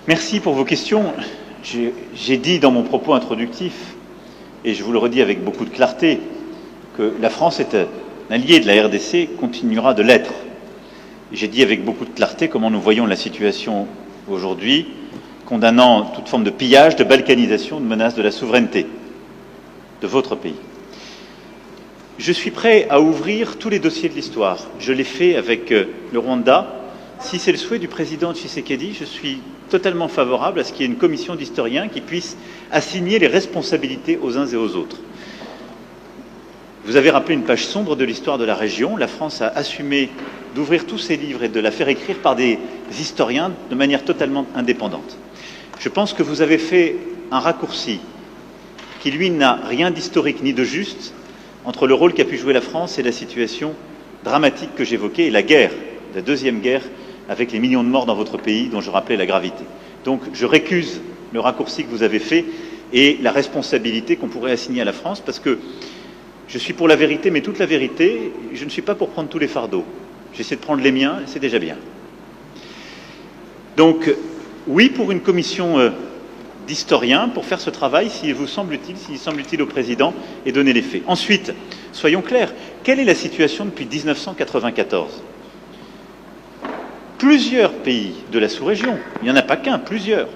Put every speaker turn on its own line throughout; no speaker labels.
Merci pour vos questions. J'ai dit dans mon propos introductif, et je vous le redis avec beaucoup de clarté, que la France est un allié de la RDC, continuera de l'être. J'ai dit avec beaucoup de clarté comment nous voyons la situation aujourd'hui, condamnant toute forme de pillage, de balkanisation, de menace de la souveraineté de votre pays. Je suis prêt à ouvrir tous les dossiers de l'histoire. Je l'ai fait avec le Rwanda. Si c'est le souhait du président Tshisekedi, je suis totalement favorable à ce qu'il y ait une commission d'historiens qui puisse assigner les responsabilités aux uns et aux autres. Vous avez rappelé une page sombre de l'histoire de la région. La France a assumé d'ouvrir tous ses livres et de la faire écrire par des historiens de manière totalement indépendante. Je pense que vous avez fait un raccourci qui, lui, n'a rien d'historique ni de juste entre le rôle qu'a pu jouer la France et la situation dramatique que j'évoquais et la guerre, la deuxième guerre, avec les millions de morts dans votre pays dont je rappelais la gravité. Donc je récuse le raccourci que vous avez fait et la responsabilité qu'on pourrait assigner à la France, parce que je suis pour la vérité, mais toute la vérité, je ne suis pas pour prendre tous les fardeaux. J'essaie de prendre les miens, c'est déjà bien. Donc oui, pour une commission d'historiens, pour faire ce travail, s'il vous semble utile, s'il semble utile au président, et donner les faits. Ensuite, soyons clairs, quelle est la situation depuis 1994 ? Plusieurs pays de la sous-région, il n'y en a pas qu'un, plusieurs,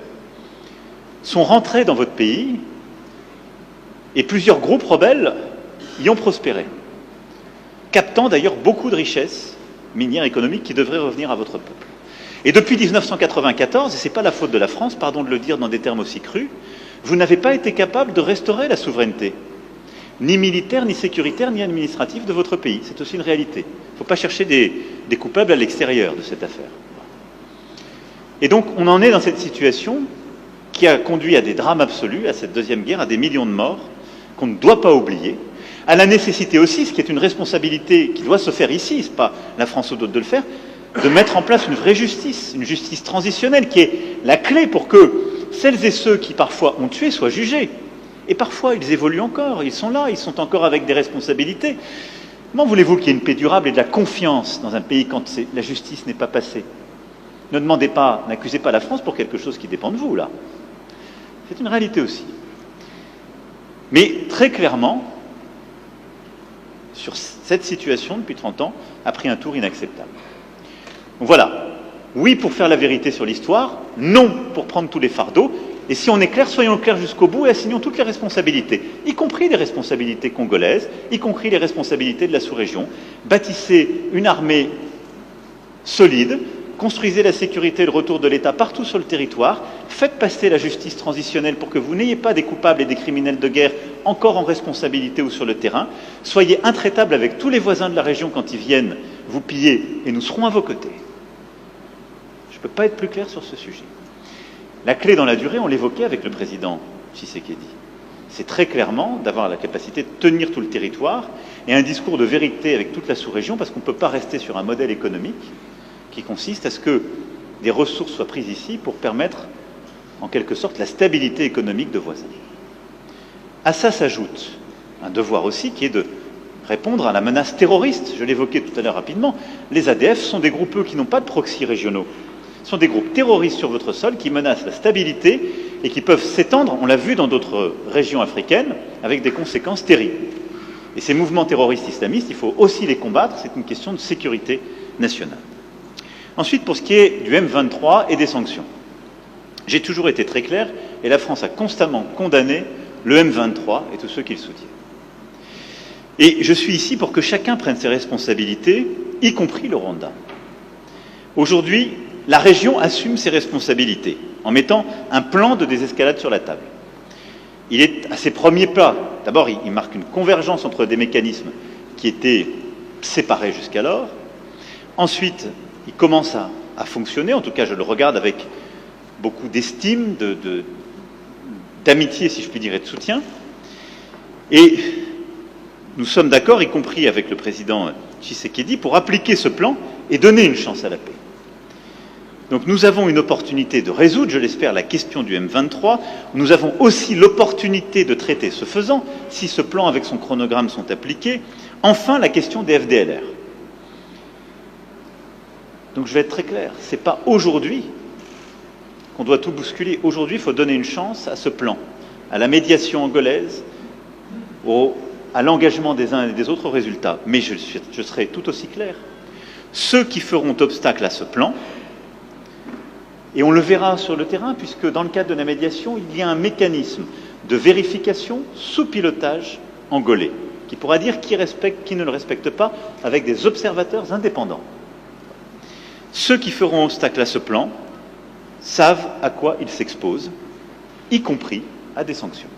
sont rentrés dans votre pays et plusieurs groupes rebelles y ont prospéré, captant d'ailleurs beaucoup de richesses minières économiques qui devraient revenir à votre peuple. Et depuis 1994, et ce n'est pas la faute de la France, pardon de le dire dans des termes aussi crus, vous n'avez pas été capable de restaurer la souveraineté, ni militaire, ni sécuritaire, ni administrative de votre pays. C'est aussi une réalité. Il ne faut pas chercher des coupables à l'extérieur de cette affaire. Et donc, on en est dans cette situation qui a conduit à des drames absolus, à cette deuxième guerre, à des millions de morts, qu'on ne doit pas oublier, à la nécessité aussi, ce qui est une responsabilité qui doit se faire ici, ce n'est pas la France ou d'autres de le faire, de mettre en place une vraie justice, une justice transitionnelle, qui est la clé pour que celles et ceux qui parfois ont tué soient jugés. Et parfois, ils évoluent encore, ils sont là, ils sont encore avec des responsabilités. Comment voulez-vous qu'il y ait une paix durable et de la confiance dans un pays quand la justice n'est pas passée? Ne demandez pas, n'accusez pas la France pour quelque chose qui dépend de vous, là. C'est une réalité aussi. Mais très clairement, sur cette situation, depuis 30 ans, a pris un tour inacceptable. Donc voilà, oui pour faire la vérité sur l'histoire, non pour prendre tous les fardeaux, et si on est clair, soyons clairs jusqu'au bout et assignons toutes les responsabilités, y compris les responsabilités congolaises, y compris les responsabilités de la sous-région. Bâtissez une armée solide, construisez la sécurité et le retour de l'État partout sur le territoire, faites passer la justice transitionnelle pour que vous n'ayez pas des coupables et des criminels de guerre encore en responsabilité ou sur le terrain, soyez intraitables avec tous les voisins de la région quand ils viennent vous piller et nous serons à vos côtés. Je ne peux pas être plus clair sur ce sujet. La clé dans la durée, on l'évoquait avec le président Tshisekedi. C'est très clairement d'avoir la capacité de tenir tout le territoire et un discours de vérité avec toute la sous-région, parce qu'on ne peut pas rester sur un modèle économique qui consiste à ce que des ressources soient prises ici pour permettre, en quelque sorte, la stabilité économique de voisins. À ça s'ajoute un devoir aussi qui est de répondre à la menace terroriste. Je l'évoquais tout à l'heure rapidement. Les ADF sont des groupes qui n'ont pas de proxy régionaux. Ce sont des groupes terroristes sur votre sol qui menacent la stabilité et qui peuvent s'étendre, on l'a vu dans d'autres régions africaines, avec des conséquences terribles. Et ces mouvements terroristes islamistes, il faut aussi les combattre, c'est une question de sécurité nationale. Ensuite, pour ce qui est du M23 et des sanctions, j'ai toujours été très clair, et la France a constamment condamné le M23 et tous ceux qui le soutiennent. Et je suis ici pour que chacun prenne ses responsabilités, y compris le Rwanda. Aujourd'hui, la région assume ses responsabilités en mettant un plan de désescalade sur la table. Il est à ses premiers pas. D'abord, il marque une convergence entre des mécanismes qui étaient séparés jusqu'alors. Ensuite, il commence à fonctionner, en tout cas je le regarde avec beaucoup d'estime, d'amitié si je puis dire, et de soutien. Et nous sommes d'accord, y compris avec le président Tshisekedi, pour appliquer ce plan et donner une chance à la paix. Donc nous avons une opportunité de résoudre, je l'espère, la question du M23. Nous avons aussi l'opportunité de traiter, ce faisant, si ce plan avec son chronogramme sont appliqués, enfin la question des FDLR. Donc je vais être très clair, ce n'est pas aujourd'hui qu'on doit tout bousculer. Aujourd'hui, il faut donner une chance à ce plan, à la médiation angolaise, à l'engagement des uns et des autres, aux résultats. Mais je serai tout aussi clair. Ceux qui feront obstacle à ce plan, et on le verra sur le terrain, puisque dans le cadre de la médiation, il y a un mécanisme de vérification sous pilotage angolais, qui pourra dire qui respecte, qui ne le respecte pas, avec des observateurs indépendants. Ceux qui feront obstacle à ce plan savent à quoi ils s'exposent, y compris à des sanctions.